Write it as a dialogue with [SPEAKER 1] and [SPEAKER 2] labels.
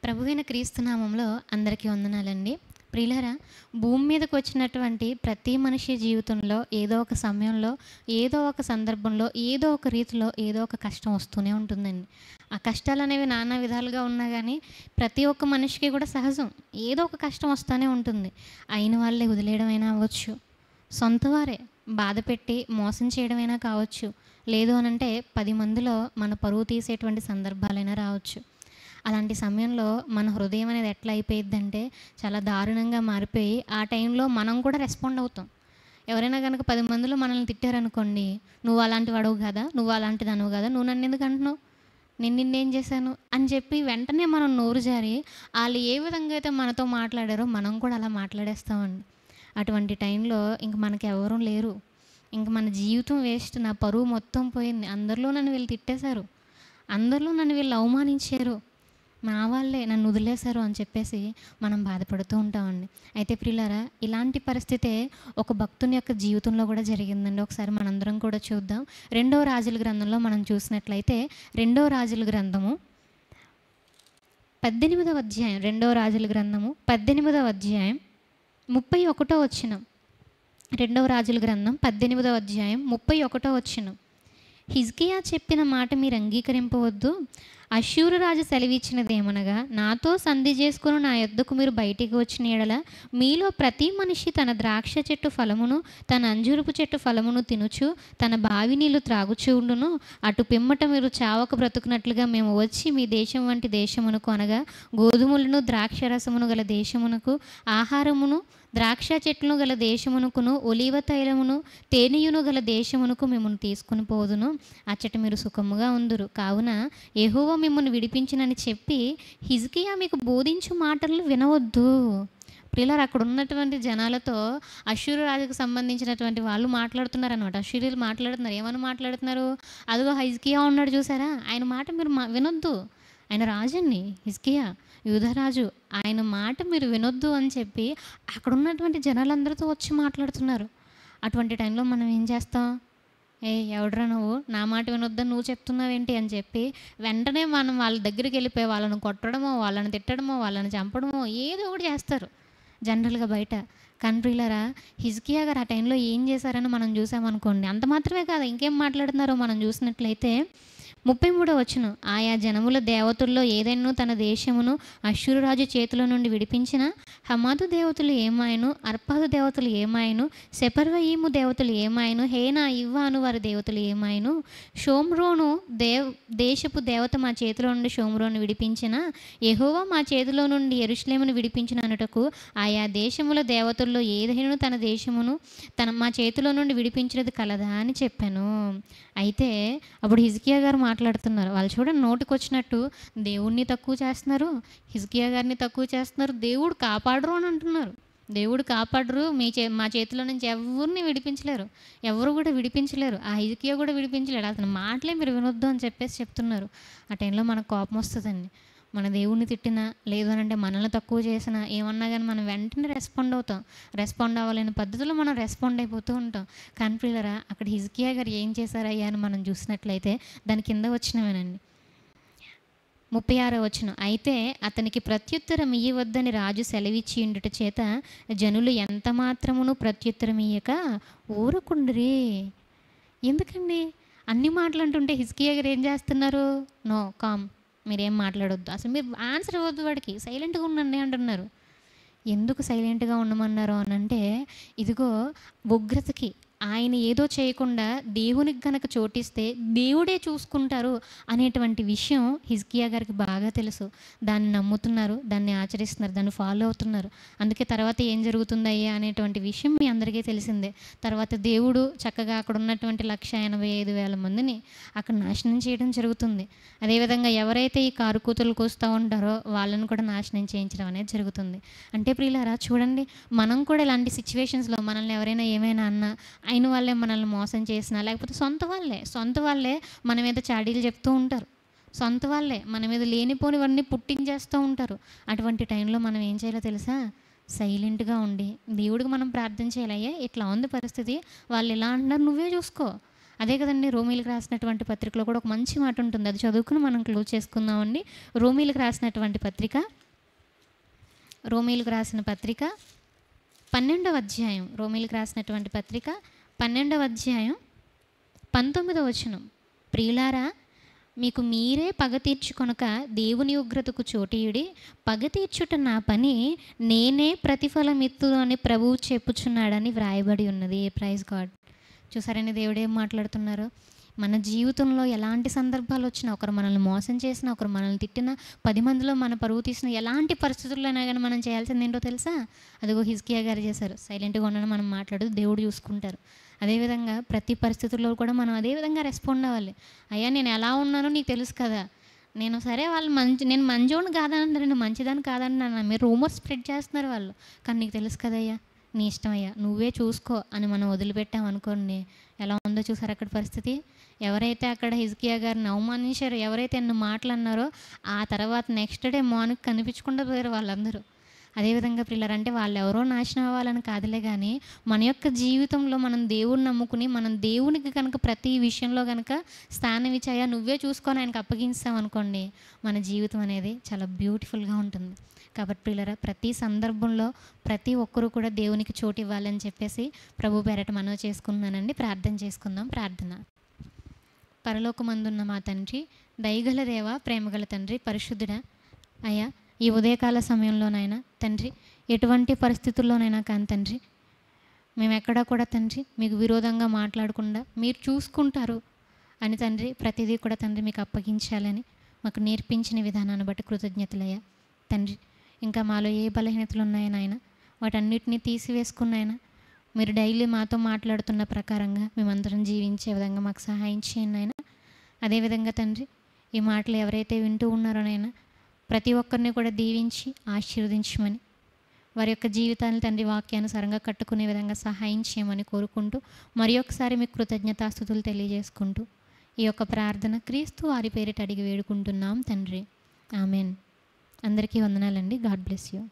[SPEAKER 1] ప్రభువైన క్రీస్తు నామంలో అందరికీ వందనాలండి. ప్రియులారా, భూమి మీదకి వచ్చినటువంటి ప్రతి మనిషి జీవితంలో ఏదో ఒక సమయంలో, ఏదో ఒక సందర్భంలో, ఏదో ఒక రీతిలో ఏదో ఒక కష్టం వస్తూనే ఉంటుందండి. ఆ కష్టాలనేవి నానా విధాలుగా ఉన్నా కానీ ప్రతి ఒక్క మనిషికి కూడా సహజం. ఏదో ఒక కష్టం వస్తూనే ఉంటుంది. అయిన వాళ్ళే వదిలేయడమైనా అవ్వచ్చు, సొంత వారే బాధపెట్టి మోసం చేయడమైనా కావచ్చు, లేదు అనంటే 10 మందిలో మన పరువు తీసేటువంటి సందర్భాలైనా రావచ్చు. అలాంటి సమయంలో మన హృదయం అనేది ఎట్లా అయిపోయిద్దంటే చాలా దారుణంగా మారిపోయి ఆ టైంలో మనం కూడా రెస్పాండ్ అవుతాం. ఎవరైనా కనుక 10 మందిలో మనల్ని తిట్టారనుకోండి, నువ్వు అలాంటి వాడవు కదా, నువ్వు అలాంటిది అనవు కదా, నువ్వు నన్ను ఎందుకు అంటున్నావు, నేను నిన్నేం చేశాను అని చెప్పి వెంటనే మనం నోరు జారి వాళ్ళు ఏ విధంగా అయితే మనతో మాట్లాడారో మనం కూడా అలా మాట్లాడేస్తామండి. అటువంటి టైంలో ఇంక మనకి ఎవరూ లేరు. ఇంక మన జీవితం వేస్ట్, నా పరువు మొత్తం పోయింది, అందరిలో నన్ను వీళ్ళు తిట్టేశారు, అందరిలో నన్ను వీళ్ళు అవమానించారు, నా వాళ్ళే నన్ను వదిలేశారు అని చెప్పేసి మనం బాధపడుతూ ఉంటామండి. అయితే ప్రియులారా, ఇలాంటి పరిస్థితే ఒక భక్తుని యొక్క జీవితంలో కూడా జరిగిందండి. ఒకసారి మనందరం కూడా చూద్దాం. 2వ రాజుల గ్రంథంలో మనం చూసినట్లయితే 2వ రాజుల గ్రంథము 18వ అధ్యాయం, 2వ రాజుల గ్రంథము 18వ అధ్యాయం 31వ వచనం. 2వ రాజుల గ్రంథం 18వ అధ్యాయం 31వ వచనం. హిజ్కియా చెప్పిన మాట మీరు అంగీకరింపవద్దు. అష్షూరు రాజు సెలవిచ్చినదేమనగా, నాతో సంధి చేసుకుని నా యొద్దకు మీరు బయటికి వచ్చిన యెడల మీలో ప్రతి మనిషి తన ద్రాక్ష చెట్టు ఫలమును తన అంజూరపు చెట్టు ఫలమును తినుచు తన బావి నీళ్లు త్రాగుచూ ఉండును. అటు పిమ్మట మీరు చావక బ్రతుకున్నట్లుగా మేము వచ్చి మీ దేశం వంటి దేశమునకు, అనగా గోధుమలను ద్రాక్షరసమును గల దేశమునకు, ఆహారమును ద్రాక్ష చెట్లను గల దేశమునకును, ఒలీవ తైలమును తేనెయును గల దేశమునకు మిమ్మల్ని తీసుకుని పోదును. అచ్చట మీరు సుఖముగా ఉందురు. కావున యెహోవా మిమ్మల్ని విడిపించినని చెప్పి హిజ్కియా మీకు బోధించు మాటలు వినవద్దు. ప్రియులారా, అక్కడ ఉన్నటువంటి జనాలతో అష్షూరు రాజుకు సంబంధించినటువంటి వాళ్ళు మాట్లాడుతున్నారు అనమాట. అష్షూరీయులు మాట్లాడుతున్నారు. ఏమని మాట్లాడుతున్నారు? అదిగో హిజ్కియా ఉన్నాడు చూసారా, ఆయన మాట మీరు వినొద్దు. ఆయన రాజండి హిజ్కియా, యూదారాజు, ఆయన మాట మీరు వినొద్దు అని చెప్పి అక్కడ ఉన్నటువంటి జనాలందరితో వచ్చి మాట్లాడుతున్నారు. అటువంటి టైంలో మనం ఏం చేస్తాం? ఎవడ్రా నువ్వు, నా మాట వినొద్దని నువ్వు చెప్తున్నావేంటి అని చెప్పి వెంటనే మనం వాళ్ళ దగ్గరికి వెళ్ళిపోయి వాళ్ళని కొట్టడమో, వాళ్ళని తిట్టడమో, వాళ్ళని చంపడమో ఏదో ఒకటి చేస్తారు జనరల్గా బయట. కానీ ప్రియులారా, హిజ్కియా గారు ఆ టైంలో ఏం చేశారని మనం చూసామనుకోండి, అంత మాత్రమే కాదు ఇంకేం మాట్లాడుతున్నారో మనం చూసినట్లయితే 33వ వచనం. ఆయా జనముల దేవతల్లో ఏదైనా తన దేశమును అష్షూరు రాజు చేతిలో నుండి విడిపించిన హమాదు దేవతలు ఏమాయను, అర్పాదు దేవతలు ఏమాయను, సెపర్వయీము దేవతలు ఏమాయను, హేనా ఇవ్వాను వారి దేవతలు ఏమాయను, షోమ్రోను దేశపు దేవత మా చేతిలో నుండి షోమ్రోను విడిపించిన, యెహోవా మా చేతిలో నుండి యెరూషలేమును విడిపించిన అనుటకు ఆయా దేశముల దేవతల్లో ఏదైనా తన దేశమును మా చేతిలో నుండి విడిపించినది కలదా అని చెప్పాను. అయితే అప్పుడు హిజ్కియా గారు మాట్లాడుతున్నారు. వాళ్ళు చూడండి, నోటికి వచ్చినట్టు దేవుడిని తక్కువ చేస్తున్నారు, హిజ్కియా గారిని తక్కువ చేస్తున్నారు, దేవుడు కాపాడరు అని అంటున్నారు. దేవుడు కాపాడరు, మా చేతిలో నుంచి ఎవరిని విడిపించలేరు, ఎవరు కూడా విడిపించలేరు, ఆ హిజ్కియా కూడా విడిపించలేడు, అతని మాటలే మీరు వినొద్దు అని చెప్పేసి చెప్తున్నారు. ఆ టైంలో మనకు కోపం వస్తుందండి. మన దేవుడిని తిట్టినా, లేదు అనంటే మనల్ని తక్కువ చేసినా, ఏమన్నా కానీ మనం వెంటనే రెస్పాండ్ అవుతాం. రెస్పాండ్ అవ్వాలనే పద్ధతిలో మనం రెస్పాండ్ అయిపోతూ ఉంటాం. కానీ ప్రియులారా, అక్కడ హిజ్కియా గారు ఏం చేశారయ్యా అని మనం చూసినట్లయితే దాని కింద వచ్చినవేనండి. 36వ వచనం. అయితే అతనికి ప్రత్యుత్తరం ఇయ్యవద్దని రాజు సెలవిచ్చి ఉండుట చేత జనులు ఎంత మాత్రమును ప్రత్యుత్తరం ఇయ్యక ఊరకుండిరి. ఎందుకండి అన్ని మాటలు అంటుంటే హిజ్కియా గారు ఏం చేస్తున్నారు? నో, కామ్, మీరేం మాట్లాడొద్దు, అసలు మీరు ఆన్సర్ ఇవ్వద్దు, వాడికి సైలెంట్గా ఉండండి అంటున్నారు. ఎందుకు సైలెంట్గా ఉండమన్నారు అని అంటే, ఇదిగో ఉగ్రతకి ఆయన ఏదో చేయకుండా దేవునికి గనక చోటిస్తే దేవుడే చూసుకుంటారు అనేటువంటి విషయం హిజ్కియా గారికి బాగా తెలుసు. దాన్ని నమ్ముతున్నారు, దాన్ని ఆచరిస్తున్నారు, దాన్ని ఫాలో అవుతున్నారు. అందుకే తర్వాత ఏం జరుగుతుందయ్యా అనేటువంటి విషయం మీ అందరికీ తెలిసిందే. తర్వాత దేవుడు చక్కగా అక్కడ ఉన్నటువంటి 185,000 మందిని అక్కడ నాశనం చేయడం జరుగుతుంది. అదేవిధంగా ఎవరైతే ఈ కారుకూతులు కూస్తూ ఉంటారో వాళ్ళని కూడా నాశనం చేయించడం అనేది జరుగుతుంది. అంటే ప్రియులారా, చూడండి, మనం కూడా ఇలాంటి సిచ్యువేషన్స్లో మనల్ని ఎవరైనా ఏమైనా అన్నా, అయిన వాళ్ళే మనల్ని మోసం చేసినా, లేకపోతే సొంత వాళ్ళే మన మీద చాడీలు చెప్తూ ఉంటారు, సొంత వాళ్ళే మన మీద లేనిపోనివన్నీ పుట్టించేస్తూ ఉంటారు. అటువంటి టైంలో మనం ఏం చేయాలో తెలుసా? సైలెంట్గా ఉండి దేవుడికి మనం ప్రార్థన చేయాలి. అయ్యా, ఇట్లా ఉంది పరిస్థితి, వాళ్ళు ఎలా అంటున్నారు నువ్వే చూసుకో, అదే కదండి రోమీలకు రాసినటువంటి పత్రికలో కూడా ఒక మంచి మాట ఉంటుంది, అది చదువుకుని మనం క్లోజ్ చేసుకుందామండి. రోమీలకు రాసినటువంటి పత్రిక, రోమీలకు రాసిన పత్రిక 12వ అధ్యాయం, రోమీలకు రాసినటువంటి పత్రిక 12వ అధ్యాయం 19వ వచనం. ప్రియులారా, మీకు మీరే పగ తీర్చుకొనక దేవుని ఉగ్రతకు చోటీయుడి, పగ తీర్చుట నా పని, నేనే ప్రతిఫలమిత్తును అని ప్రభువు చెప్పుచున్నాడని వ్రాయబడి ఉన్నది. Praise God. చూసారని దేవుడు ఏం మాట్లాడుతున్నారు? మన జీవితంలో ఎలాంటి సందర్భాలు వచ్చినా, ఒకరు మనల్ని మోసం చేసినా, ఒకరు మనల్ని తిట్టినా, 10 మందిలో మన పరువు తీసిన ఎలాంటి పరిస్థితుల్లోనైనా కానీ మనం చేయాల్సింది ఏంటో తెలుసా? అదిగో హిజ్కియా గారు చేశారు. సైలెంట్గా ఉండడం, మనం మాట్లాడదు, దేవుడు చూసుకుంటారు. అదేవిధంగా ప్రతి పరిస్థితుల్లో కూడా మనం అదేవిధంగా రెస్పాండ్ అవ్వాలి. అయ్యా నేను ఎలా ఉన్నానో నీకు తెలుసు కదా, నేను సరే వాళ్ళు నేను మంచోని కాదన్నారు, నేను మంచిదాన్ని కాదన్నాను, మీరు రూమర్స్ స్ప్రెడ్ చేస్తున్నారు వాళ్ళు, కానీ నీకు తెలుసు కదయ్యా, నీ ఇష్టమయ్యా, నువ్వే చూసుకో అని మనం వదిలిపెట్టామనుకోండి, ఎలా ఉందో చూసారు అక్కడ పరిస్థితి. ఎవరైతే అక్కడ హిజ్కియా గారిని అవమానించారో, ఎవరైతే ఎన్ని మాటలు అన్నారో, ఆ తర్వాత నెక్స్ట్ డే మార్నింగ్ కనిపించకుండా పోయారు వాళ్ళందరూ. అదేవిధంగా పిల్లలు అంటే వాళ్ళు ఎవరో నాశనం అవ్వాలని కాదులే, కానీ మన యొక్క జీవితంలో మనం దేవుడిని నమ్ముకుని, మనం దేవునికి కనుక ప్రతి విషయంలో కనుక స్థానం ఇచ్చి అయ్యా నువ్వే చూసుకొని ఆయనకు అప్పగించామనుకోండి, మన జీవితం అనేది చాలా బ్యూటిఫుల్గా ఉంటుంది. కాబట్టి పిల్లరా, ప్రతి సందర్భంలో ప్రతి ఒక్కరూ కూడా దేవునికి చోటు ఇవ్వాలని చెప్పేసి ప్రభు పేరట మనవి చేసుకున్నానండి. ప్రార్థన చేసుకుందాం. ప్రార్థన. పరలోకమందున్న మా తండ్రి, దయగల దేవ, ప్రేమగల తండ్రి, పరిశుద్ధుడా అయ్యా, ఈ ఉదయకాల సమయంలోనైనా తండ్రి, ఎటువంటి పరిస్థితుల్లోనైనా కానీ తండ్రి, మేము ఎక్కడా కూడా తండ్రి మీకు విరోధంగా మాట్లాడకుండా మీరు చూసుకుంటారు అని తండ్రి ప్రతిదీ కూడా తండ్రి మీకు అప్పగించాలని మాకు నేర్పించిన విధానాన్ని బట్టి కృతజ్ఞతలయ్యా తండ్రి. ఇంకా మాలో ఏ బలహీనతలు ఉన్నాయో నాయన, వాటన్నిటినీ తీసివేసుకున్నాయన మీరు డైలీ మాతో మాట్లాడుతున్న ప్రకారంగా మేమందరం జీవించే విధంగా మాకు సహాయం చేయండి నాయన. అదేవిధంగా తండ్రి, ఈ మాటలు ఎవరైతే వింటూ ఉన్నారో నాయన, ప్రతి ఒక్కరిని కూడా దీవించి ఆశీర్వదించమని, వారి యొక్క జీవితాన్ని తండ్రి వాక్యానుసారంగా కట్టుకునే విధంగా సహాయం చేయమని కోరుకుంటూ, మరి ఒకసారి మీకు కృతజ్ఞతాస్తుతులు తెలియజేసుకుంటూ ఈ యొక్క ప్రార్థన క్రీస్తు వారి పేరిట అడిగి వేడుకుంటున్నాం తండ్రి. ఆమెన్. అందరికీ వందనాలండి. God bless you.